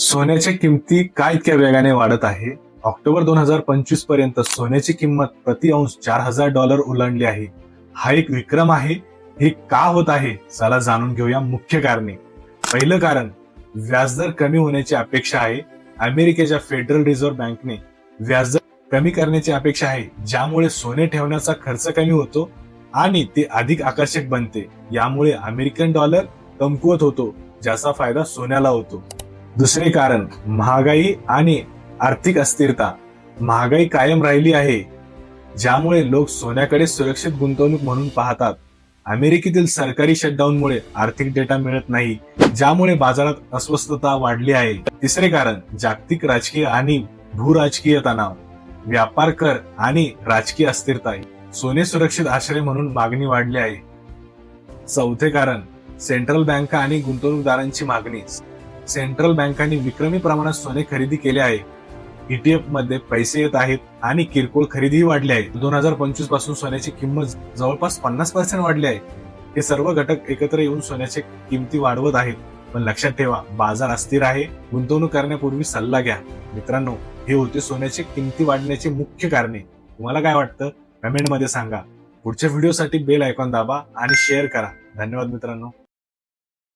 सोन्याच्या किमती का इतक्या वेगाने वाढत आहे? ऑक्टोबर 2025 पर्यंत सोन्याची किंमत प्रति अंश $4,000 ओलांडली आहे. हा एक विक्रम आहे. हे का होत आहे? चला जाणून घेऊया मुख्य कारणे. पहिलं कारण, व्याजदर कमी होण्याची अपेक्षा आहे. अमेरिकेच्या फेडरल रिझर्व्ह बँकने व्याजदर कमी करण्याची अपेक्षा आहे, ज्यामुळे सोने ठेवण्याचा खर्च कमी होतो आणि ते अधिक आकर्षक बनते. यामुळे अमेरिकन डॉलर कमकुवत होतो, ज्याचा फायदा सोन्याला होतो. दुसरे कारण, महागाई आणि आर्थिक अस्थिरता. महागाई कायम राहिली आहे, ज्यामुळे लोक सोन्याकडे सुरक्षित गुंतवणूक म्हणून पाहतात. अमेरिकेतील सरकारी शटडाऊनमुळे आर्थिक डेटा मिळत नाही, ज्यामुळे बाजारात अस्वस्थता वाढली आहे. तिसरे कारण, जागतिक राजकीय आणि भूराजकीय तणाव. व्यापार कर आणि राजकीय अस्थिरता. सोने सुरक्षित आश्रय म्हणून मागणी वाढली आहे. चौथे कारण, सेंट्रल बँका आणि गुंतवणूकदारांची मागणी. सेंट्रल बँकांनी विक्रमी प्रमाणात सोने खरेदी केले आहे. ETF मध्ये पैसे येत आहेत आणि किरकोळ खरेदीही वाढली आहे. 2025 पासून सोन्याची किंमत जवळपास 50% वाढली आहे. हे सर्व घटक एकत्र येऊन सोन्याच्या किमती वाढवत आहेत. पण लक्षात ठेवा, बाजार अस्थिर आहे. गुंतवणूक करण्यापूर्वी सल्ला घ्या. मित्रांनो, हे होते सोन्याची किमती वाढण्याचे मुख्य कारणे. तुम्हाला काय वाटतं? कमेंट मध्ये सांगा. पुढच्या व्हिडिओसाठी बेल आयकॉन दाबा आणि शेअर करा. धन्यवाद मित्रांनो.